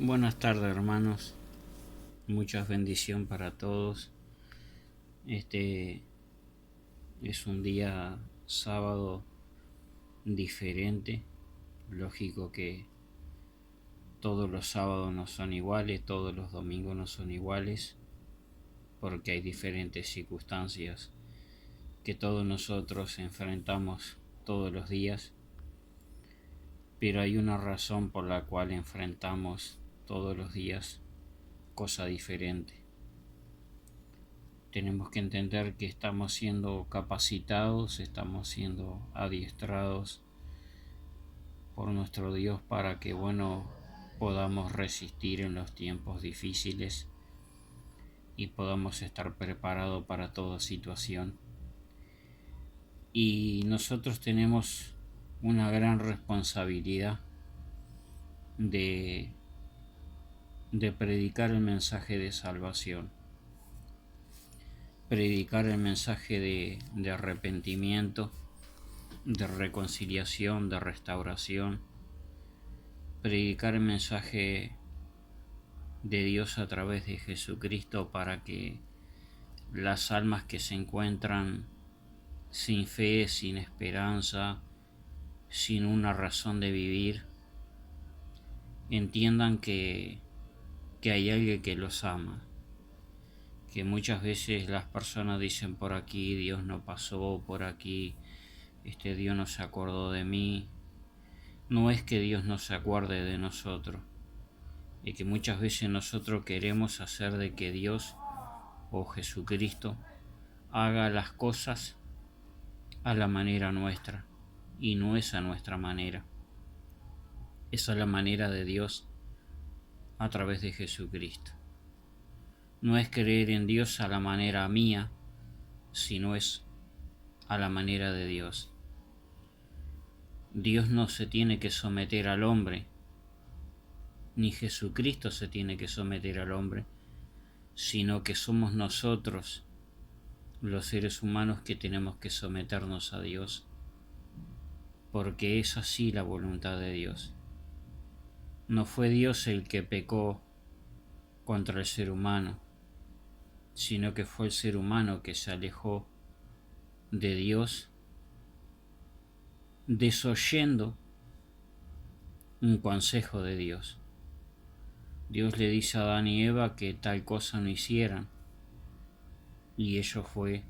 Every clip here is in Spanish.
Buenas tardes, hermanos. Muchas bendiciones para todos. Este es un día sábado diferente. Lógico que todos los sábados no son iguales, todos los domingos no son iguales, porque hay diferentes circunstancias que todos nosotros enfrentamos todos los días. Pero hay una razón por la cual enfrentamos todos los días cosa diferente. Tenemos que entender que estamos siendo capacitados, estamos siendo adiestrados por nuestro Dios para que, podamos resistir en los tiempos difíciles y podamos estar preparados para toda situación. Y nosotros tenemos una gran responsabilidad de, de predicar el mensaje de salvación, predicar el mensaje de arrepentimiento, de reconciliación, de restauración, predicar el mensaje de Dios a través de Jesucristo para que las almas que se encuentran sin fe, sin esperanza, sin una razón de vivir, entiendan que hay alguien que los ama. Que muchas veces las personas dicen: por aquí Dios no pasó, por aquí Dios no se acordó de mí. No es que Dios no se acuerde de nosotros, es que muchas veces nosotros queremos hacer de que Dios o Jesucristo haga las cosas a la manera nuestra, y no es a nuestra manera. Esa es la manera de Dios a través de Jesucristo. No es creer en Dios a la manera mía, sino es a la manera de Dios. Dios no se tiene que someter al hombre, ni Jesucristo se tiene que someter al hombre, sino que somos nosotros, los seres humanos, que tenemos que someternos a Dios, porque es así la voluntad de Dios. No fue Dios el que pecó contra el ser humano, sino que fue el ser humano que se alejó de Dios, desoyendo un consejo de Dios. Dios le dice a Adán y Eva que tal cosa no hicieran, y ello fue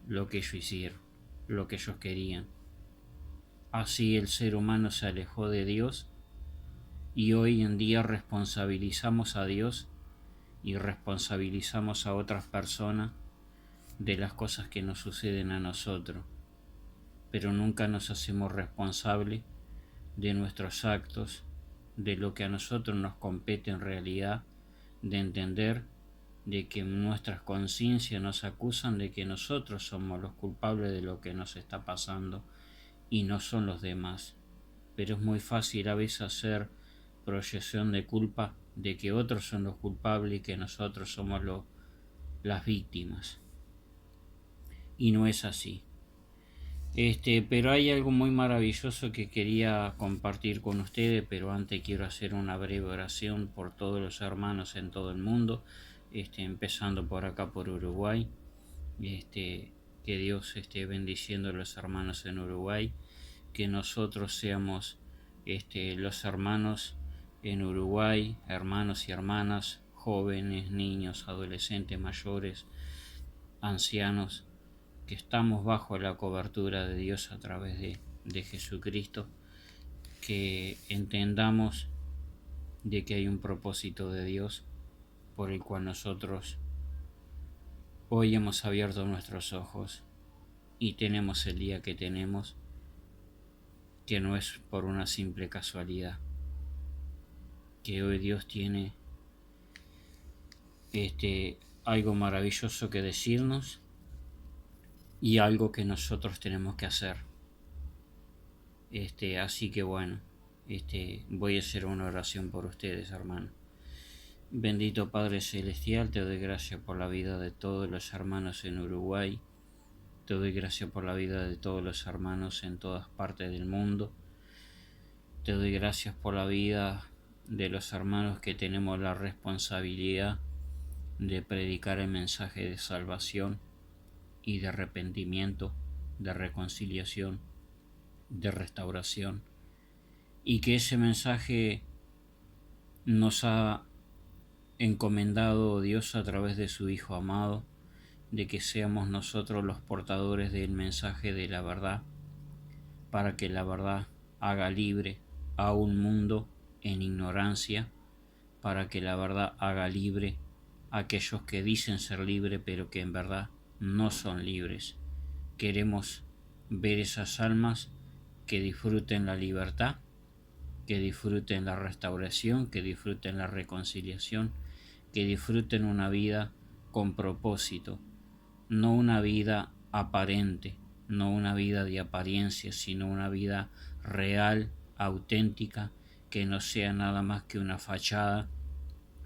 lo que ellos hicieron, lo que ellos querían. Así el ser humano se alejó de Dios, y hoy en día responsabilizamos a Dios y responsabilizamos a otras personas de las cosas que nos suceden a nosotros, pero nunca nos hacemos responsables de nuestros actos, de lo que a nosotros nos compete en realidad, de entender de que nuestras conciencias nos acusan de que nosotros somos los culpables de lo que nos está pasando y no son los demás. Pero es muy fácil a veces hacer proyección de culpa de que otros son los culpables y que nosotros somos las víctimas. Y no es así. Pero hay algo muy maravilloso que quería compartir con ustedes, pero antes quiero hacer una breve oración por todos los hermanos en todo el mundo, empezando por acá por Uruguay. Que Dios esté bendiciendo a los hermanos en Uruguay, que nosotros seamos los hermanos en Uruguay, hermanos y hermanas, jóvenes, niños, adolescentes, mayores, ancianos, que estamos bajo la cobertura de Dios a través de Jesucristo, que entendamos de que hay un propósito de Dios por el cual nosotros hoy hemos abierto nuestros ojos y tenemos el día que tenemos, que no es por una simple casualidad, que hoy Dios tiene algo maravilloso que decirnos y algo que nosotros tenemos que hacer. Así que voy a hacer una oración por ustedes, hermanos. Bendito Padre Celestial, te doy gracias por la vida de todos los hermanos en Uruguay. Te doy gracias por la vida de todos los hermanos en todas partes del mundo. Te doy gracias por la vida de los hermanos que tenemos la responsabilidad de predicar el mensaje de salvación y de arrepentimiento, de reconciliación, de restauración, y que ese mensaje nos ha encomendado Dios a través de su Hijo amado, de que seamos nosotros los portadores del mensaje de la verdad, para que la verdad haga libre a un mundo en ignorancia, para que la verdad haga libre a aquellos que dicen ser libres pero que en verdad no son libres. Queremos ver esas almas que disfruten la libertad, que disfruten la restauración, que disfruten la reconciliación, que disfruten una vida con propósito, no una vida aparente, no una vida de apariencia, sino una vida real, auténtica, que no sea nada más que una fachada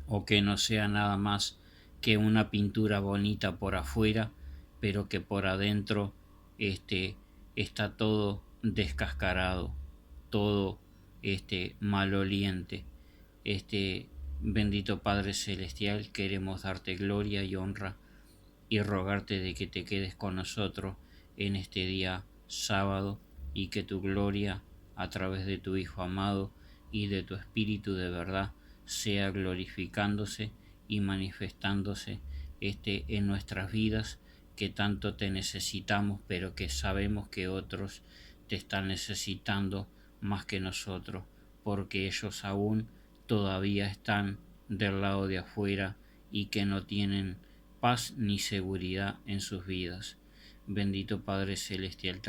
o que no sea nada más que una pintura bonita por afuera, pero que por adentro está todo descascarado, todo maloliente. Bendito Padre Celestial, queremos darte gloria y honra y rogarte de que te quedes con nosotros en este día sábado y que tu gloria a través de tu Hijo amado y de tu Espíritu de verdad sea glorificándose y manifestándose en nuestras vidas, que tanto te necesitamos, pero que sabemos que otros te están necesitando más que nosotros, porque ellos aún todavía están del lado de afuera y que no tienen paz ni seguridad en sus vidas. Bendito Padre Celestial,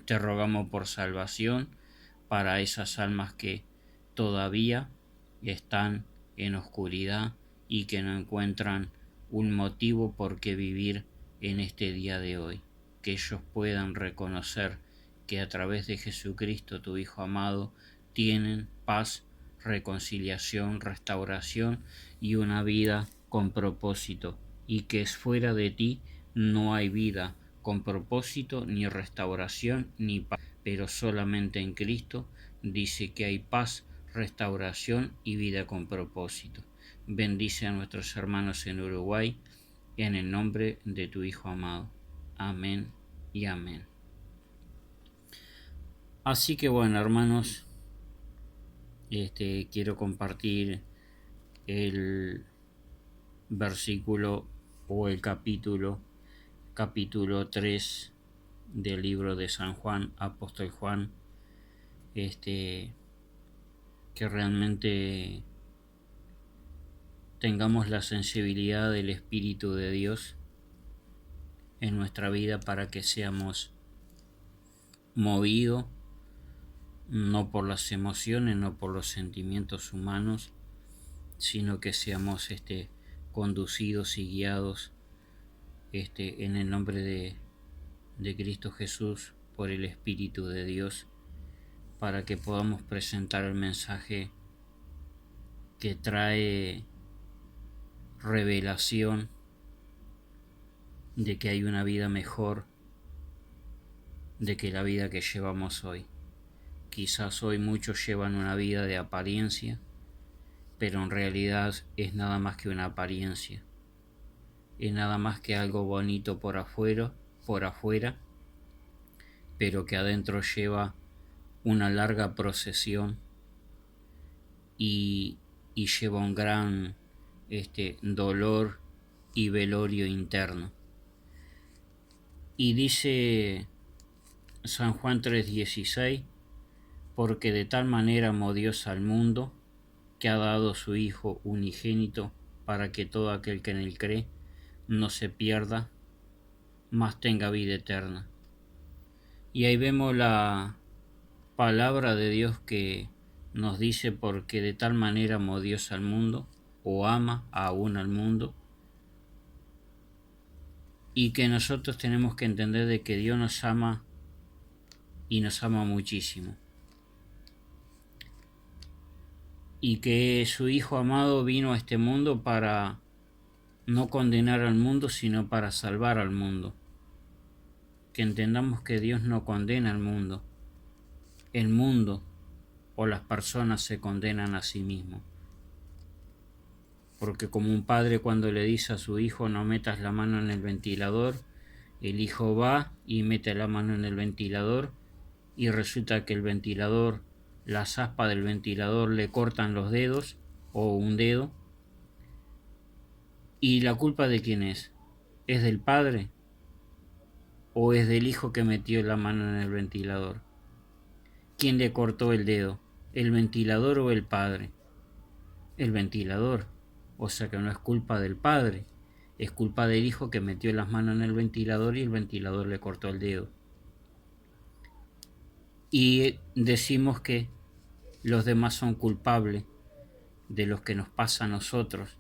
te rogamos por salvación para esas almas que todavía están en oscuridad y que no encuentran un motivo por qué vivir en este día de hoy. Que ellos puedan reconocer que a través de Jesucristo, tu Hijo amado, tienen paz, reconciliación, restauración y una vida con propósito, y que es fuera de ti no hay vida con propósito, ni restauración, ni paz, pero solamente en Cristo dice que hay paz, restauración y vida con propósito. Bendice a nuestros hermanos en Uruguay, en el nombre de tu Hijo amado. Amén y amén. Así que bueno, hermanos, quiero compartir el versículo o el capítulo 3 del libro de San Juan, apóstol Juan, que realmente tengamos la sensibilidad del Espíritu de Dios en nuestra vida para que seamos movidos no por las emociones, no por los sentimientos humanos, sino que seamos conducidos y guiados en el nombre de Cristo Jesús por el Espíritu de Dios, para que podamos presentar el mensaje que trae revelación de que hay una vida mejor de que la vida que llevamos hoy. Quizás hoy muchos llevan una vida de apariencia, pero en realidad es nada más que una apariencia. Es nada más que algo bonito por afuera, pero que adentro lleva una larga procesión y lleva un gran dolor y velorio interno. Y dice San Juan 3:16, porque de tal manera amó Dios al mundo, que ha dado su Hijo unigénito, para que todo aquel que en él cree no se pierda, mas tenga vida eterna. Y ahí vemos la palabra de Dios que nos dice, porque de tal manera amó Dios al mundo, o ama aún al mundo, y que nosotros tenemos que entender de que Dios nos ama y nos ama muchísimo, y que su Hijo amado vino a este mundo para no condenar al mundo, sino para salvar al mundo. Que entendamos que Dios no condena al mundo. El mundo o las personas se condenan a sí mismos. Porque como un padre cuando le dice a su hijo no metas la mano en el ventilador, el hijo va y mete la mano en el ventilador y resulta que el ventilador, las aspas del ventilador le cortan los dedos o un dedo. ¿Y la culpa de quién es? ¿Es del padre o es del hijo que metió la mano en el ventilador? ¿Quién le cortó el dedo? ¿El ventilador o el padre? El ventilador. O sea que no es culpa del padre, es culpa del hijo que metió las manos en el ventilador y el ventilador le cortó el dedo. Y decimos que los demás son culpables de lo que nos pasa a nosotros,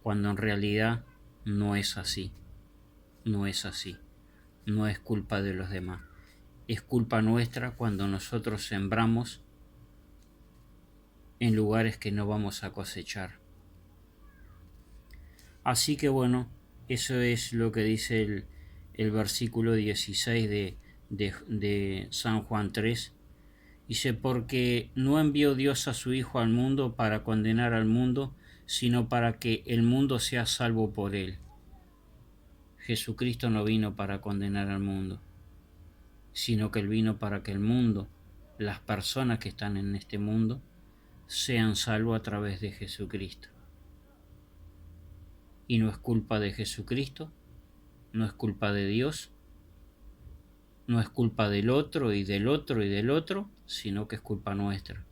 cuando en realidad no es así. No es así. No es culpa de los demás. Es culpa nuestra cuando nosotros sembramos en lugares que no vamos a cosechar. Así que bueno, eso es lo que dice el versículo 16 de San Juan 3. Dice, porque no envió Dios a su Hijo al mundo para condenar al mundo, sino para que el mundo sea salvo por él. Jesucristo no vino para condenar al mundo, sino que él vino para que el mundo, las personas que están en este mundo, sean salvos a través de Jesucristo. Y no es culpa de Jesucristo, no es culpa de Dios, no es culpa del otro y del otro y del otro, sino que es culpa nuestra.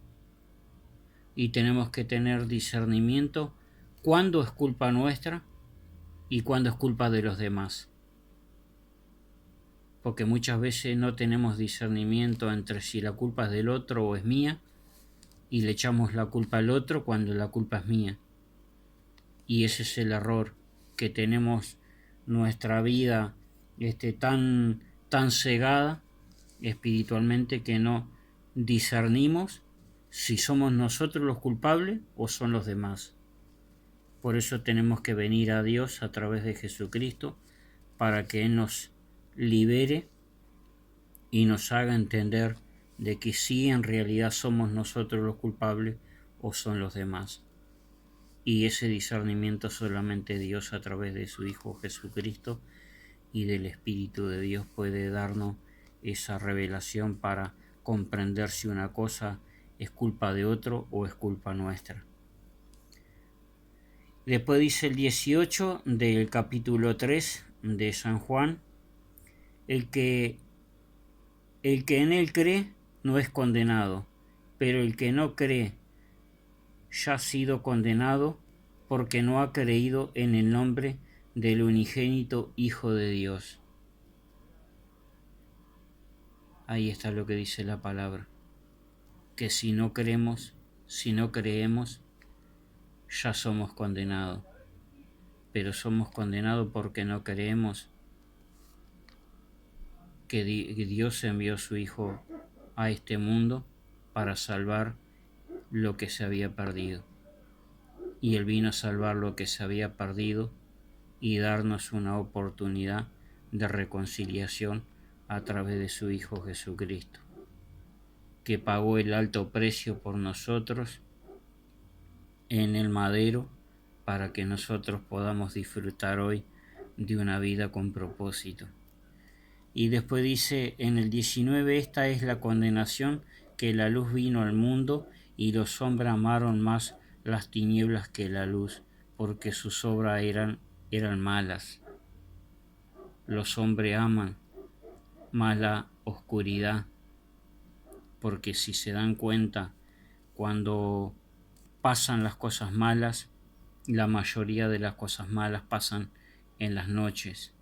Y tenemos que tener discernimiento cuándo es culpa nuestra y cuándo es culpa de los demás. Porque muchas veces no tenemos discernimiento entre si la culpa es del otro o es mía, y le echamos la culpa al otro cuando la culpa es mía. Y ese es el error, que tenemos nuestra vida tan cegada espiritualmente que no discernimos si somos nosotros los culpables o son los demás. Por eso tenemos que venir a Dios a través de Jesucristo para que Él nos libere y nos haga entender de que sí en realidad somos nosotros los culpables o son los demás. Y ese discernimiento solamente Dios a través de su Hijo Jesucristo y del Espíritu de Dios puede darnos esa revelación para comprender si una cosa es culpa de otro o es culpa nuestra. Después dice el 18 del capítulo 3 de San Juan, el que en él cree no es condenado, pero el que no cree ya ha sido condenado porque no ha creído en el nombre del unigénito Hijo de Dios. Ahí está lo que dice la palabra, que si no creemos, ya somos condenados. Pero somos condenados porque no creemos que Dios envió a su Hijo a este mundo para salvar lo que se había perdido. Y Él vino a salvar lo que se había perdido y darnos una oportunidad de reconciliación a través de su Hijo Jesucristo, que pagó el alto precio por nosotros en el madero para que nosotros podamos disfrutar hoy de una vida con propósito. Y después dice en el 19, esta es la condenación, que la luz vino al mundo y los hombres amaron más las tinieblas que la luz, porque sus obras eran malas. Los hombres aman más la oscuridad, porque si se dan cuenta, cuando pasan las cosas malas, la mayoría de las cosas malas pasan en las noches.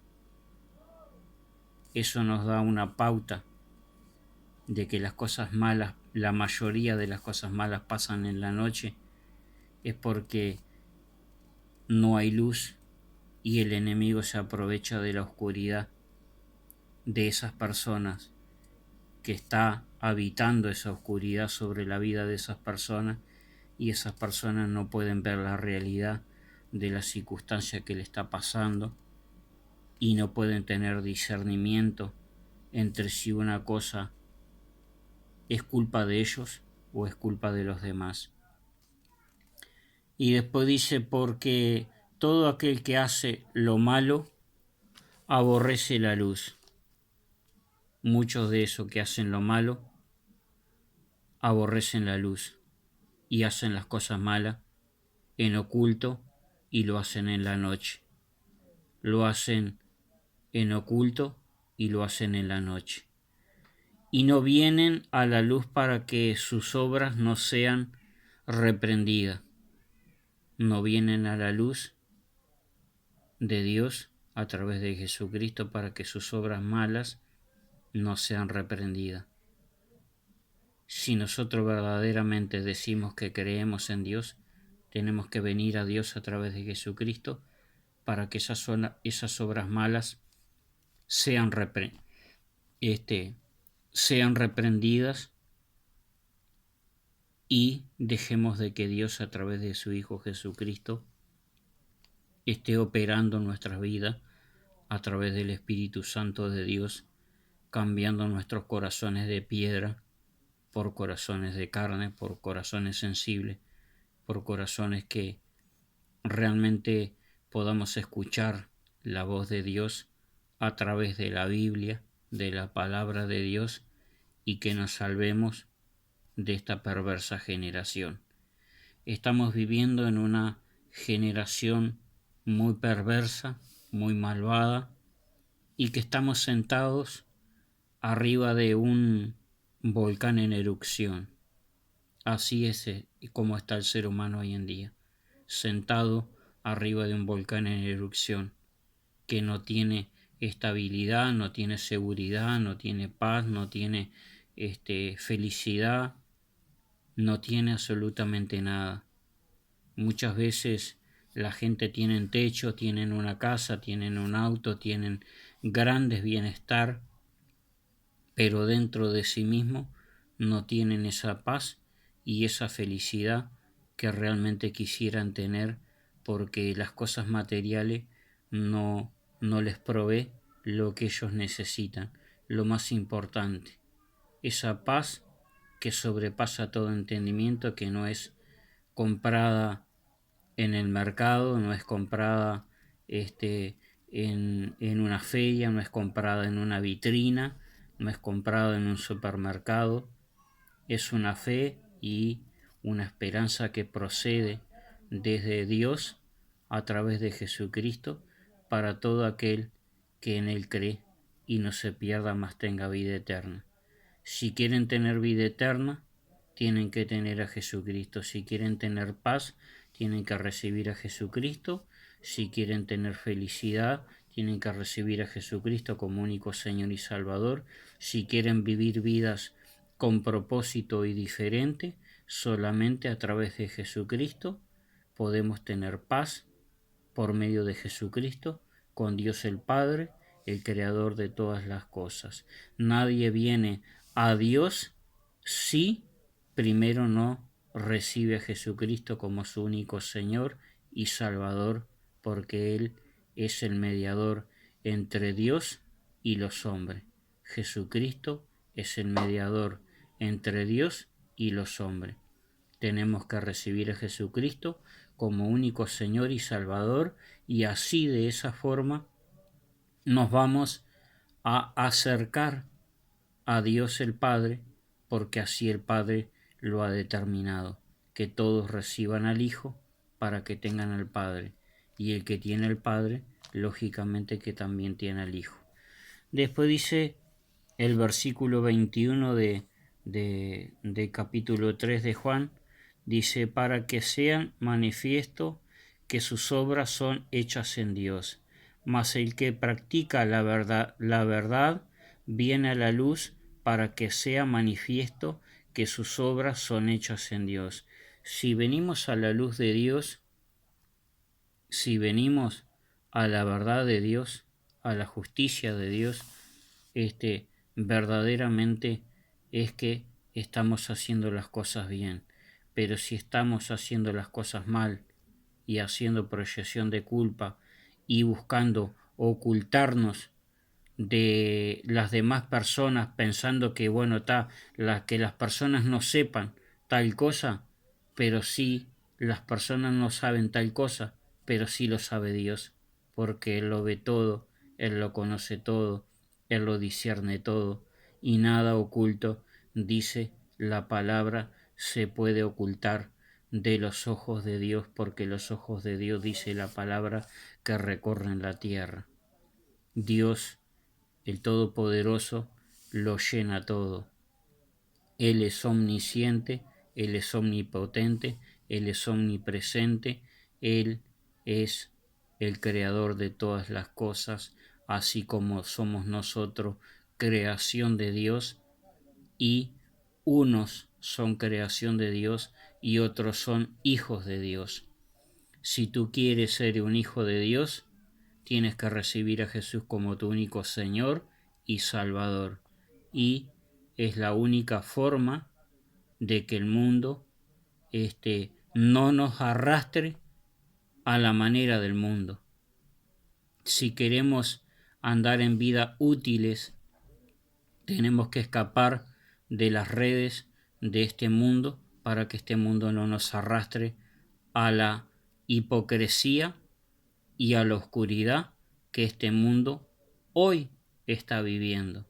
Eso nos da una pauta de que las cosas malas, la mayoría de las cosas malas pasan en la noche, es porque no hay luz y el enemigo se aprovecha de la oscuridad de esas personas, que está habitando esa oscuridad sobre la vida de esas personas, y esas personas no pueden ver la realidad de la circunstancia que le está pasando y no pueden tener discernimiento entre si una cosa es culpa de ellos o es culpa de los demás. Y después dice, porque todo aquel que hace lo malo aborrece la luz. Muchos de esos que hacen lo malo aborrecen la luz y hacen las cosas malas en oculto y lo hacen en la noche. Lo hacen en oculto y lo hacen en la noche. Y no vienen a la luz para que sus obras no sean reprendidas. No vienen a la luz de Dios a través de Jesucristo para que sus obras malas no sean reprendidas. Si nosotros verdaderamente decimos que creemos en Dios, tenemos que venir a Dios a través de Jesucristo para que esas obras malas sean reprendidas y dejemos de que Dios a través de su Hijo Jesucristo esté operando en nuestras vidas a través del Espíritu Santo de Dios, cambiando nuestros corazones de piedra por corazones de carne, por corazones sensibles, por corazones que realmente podamos escuchar la voz de Dios a través de la Biblia, de la palabra de Dios, y que nos salvemos de esta perversa generación. Estamos viviendo en una generación muy perversa, muy malvada, y que estamos sentados arriba de un volcán en erupción. Así es como está el ser humano hoy en día, sentado arriba de un volcán en erupción, que no tiene estabilidad, no tiene seguridad, no tiene paz, no tiene felicidad, no tiene absolutamente nada. Muchas veces la gente tiene techo, tienen una casa, tienen un auto, tienen grandes bienestar, pero dentro de sí mismo no tienen esa paz y esa felicidad que realmente quisieran tener, porque las cosas materiales no les provee lo que ellos necesitan, lo más importante, esa paz que sobrepasa todo entendimiento, que no es comprada en el mercado, no es comprada en una feria, no es comprada en una vitrina, no es comprada en un supermercado. Es una fe y una esperanza que procede desde Dios a través de Jesucristo para todo aquel que en Él cree y no se pierda, mas tenga vida eterna. Si quieren tener vida eterna, tienen que tener a Jesucristo. Si quieren tener paz, tienen que recibir a Jesucristo. Si quieren tener felicidad, tienen que recibir a Jesucristo como único Señor y Salvador. Si quieren vivir vidas con propósito y diferente, solamente a través de Jesucristo podemos tener paz por medio de Jesucristo con Dios el Padre, el Creador de todas las cosas. Nadie viene a Dios si primero no recibe a Jesucristo como su único Señor y Salvador, porque Él es el mediador entre Dios y los hombres. Jesucristo es el mediador entre Dios y los hombres. Tenemos que recibir a Jesucristo como único Señor y Salvador, y así de esa forma nos vamos a acercar a Dios el Padre, porque así el Padre lo ha determinado, que todos reciban al Hijo para que tengan al Padre, y el que tiene al Padre, lógicamente que también tiene al Hijo. Después dice el versículo 21 de capítulo 3 de Juan, dice, para que sean manifiesto que sus obras son hechas en Dios, mas el que practica la verdad viene a la luz para que sea manifiesto que sus obras son hechas en Dios. Si venimos a la luz de Dios, si venimos a la verdad de Dios, a la justicia de Dios, verdaderamente es que estamos haciendo las cosas bien. Pero si estamos haciendo las cosas mal y haciendo proyección de culpa y buscando ocultarnos de las demás personas, pensando que que las personas no sepan tal cosa, pero sí las personas no saben tal cosa, pero sí lo sabe Dios, porque Él lo ve todo, Él lo conoce todo, Él lo discierne todo, y nada oculto, dice la palabra, se puede ocultar de los ojos de Dios, porque los ojos de Dios, dice la palabra, que recorren la tierra. Dios, el Todopoderoso, lo llena todo. Él es omnisciente, Él es omnipotente, Él es omnipresente, Él es el creador de todas las cosas, así como somos nosotros creación de Dios, y unos son creación de Dios y otros son hijos de Dios. Si tú quieres ser un hijo de Dios, tienes que recibir a Jesús como tu único Señor y Salvador. Y es la única forma de que el mundo no nos arrastre a la manera del mundo. Si queremos andar en vida útiles, tenemos que escapar de las redes de este mundo para que este mundo no nos arrastre a la hipocresía y a la oscuridad que este mundo hoy está viviendo.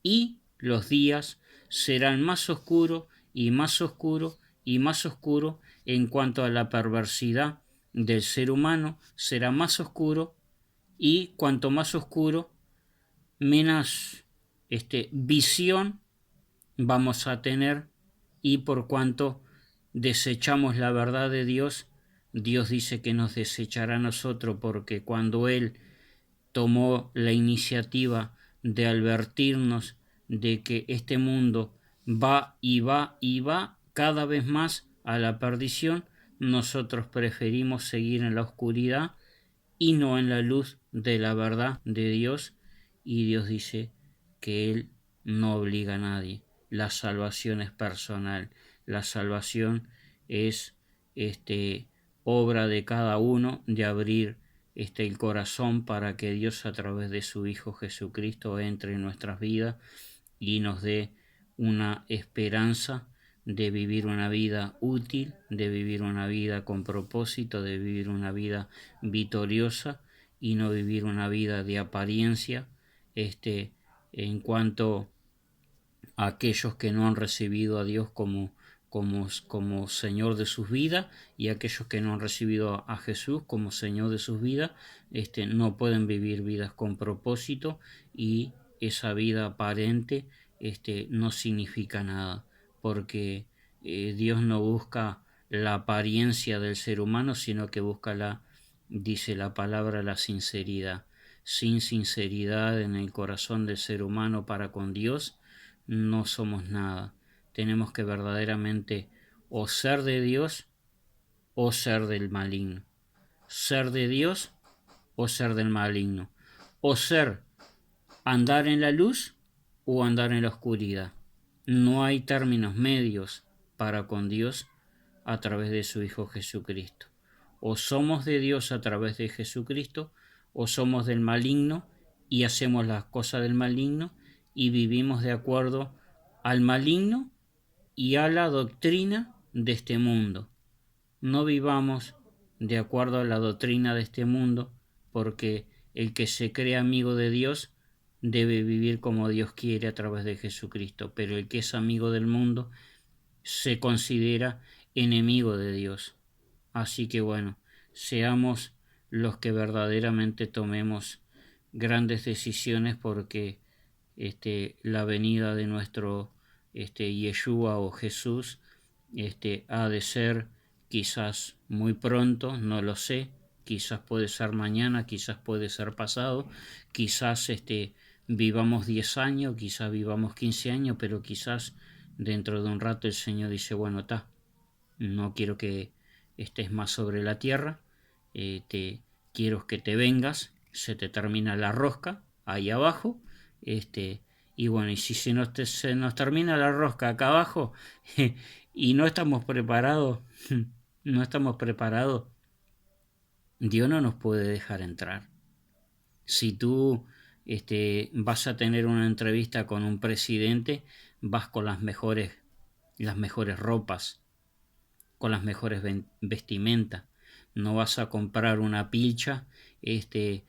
Y los días serán más oscuros y más oscuros y más oscuros en cuanto a la perversidad del ser humano, será más oscuro, y cuanto más oscuro, menos visión vamos a tener, y por cuanto desechamos la verdad de Dios, Dios dice que nos desechará a nosotros, porque cuando Él tomó la iniciativa de advertirnos de que este mundo va y va y va cada vez más a la perdición, nosotros preferimos seguir en la oscuridad y no en la luz de la verdad de Dios. Y Dios dice que Él no obliga a nadie. La salvación es personal. La salvación es obra de cada uno de abrir el corazón para que Dios, a través de su Hijo Jesucristo, entre en nuestras vidas y nos dé una esperanza de vivir una vida útil, de vivir una vida con propósito, de vivir una vida victoriosa y no vivir una vida de apariencia, en cuanto a aquellos que no han recibido a Dios como Señor de sus vidas, y aquellos que no han recibido a Jesús como Señor de sus vidas, no pueden vivir vidas con propósito, y esa vida aparente no significa nada, porque Dios no busca la apariencia del ser humano, sino que busca dice la palabra, la sinceridad. Sin sinceridad en el corazón del ser humano para con Dios, no somos nada. Tenemos que verdaderamente o ser de Dios o ser del maligno. Ser de Dios o ser del maligno. O ser andar en la luz o andar en la oscuridad. No hay términos medios para con Dios a través de su Hijo Jesucristo. O somos de Dios a través de Jesucristo, o somos del maligno y hacemos las cosas del maligno y vivimos de acuerdo al maligno y a la doctrina de este mundo. No vivamos de acuerdo a la doctrina de este mundo, porque el que se cree amigo de Dios debe vivir como Dios quiere a través de Jesucristo, pero el que es amigo del mundo se considera enemigo de Dios. Así que bueno, seamos los que verdaderamente tomemos grandes decisiones, porque la venida de nuestro Yeshua o Jesús ha de ser quizás muy pronto, no lo sé, quizás puede ser mañana, quizás puede ser pasado, quizás vivamos 10 años, quizás vivamos 15 años, pero quizás dentro de un rato el Señor dice, bueno, no quiero que estés más sobre la tierra, quiero que te vengas, se te termina la rosca ahí abajo, y bueno, y si se nos termina la rosca acá abajo y no estamos preparados, no estamos preparados, Dios no nos puede dejar entrar. Si tú vas a tener una entrevista con un presidente, vas con las mejores las mejores ropas, con las mejores vestimentas. No vas a comprar una pilcha en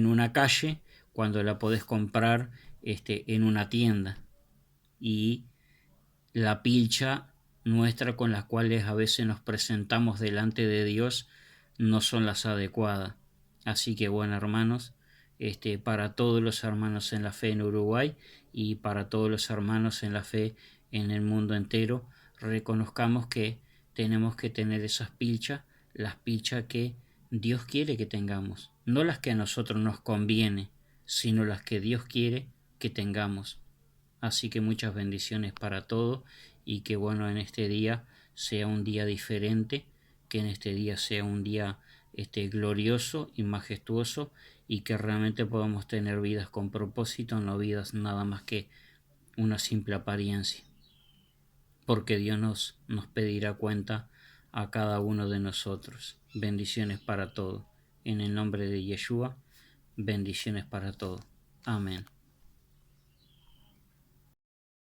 una calle cuando la podés comprar en una tienda. Y la pilcha nuestra con las cuales a veces nos presentamos delante de Dios no son las adecuadas. Así que bueno, hermanos, para todos los hermanos en la fe en Uruguay y para todos los hermanos en la fe en el mundo entero, reconozcamos que tenemos que tener esas pilchas, las pilchas que Dios quiere que tengamos, no las que a nosotros nos conviene, sino las que Dios quiere que tengamos. Así que muchas bendiciones para todos y que bueno, en este día sea un día diferente, que en este día sea un día glorioso y majestuoso, y que realmente podamos tener vidas con propósito, no vidas nada más que una simple apariencia, porque Dios nos pedirá cuenta a cada uno de nosotros. Bendiciones para todos. En el nombre de Yeshua, bendiciones para todos. Amén.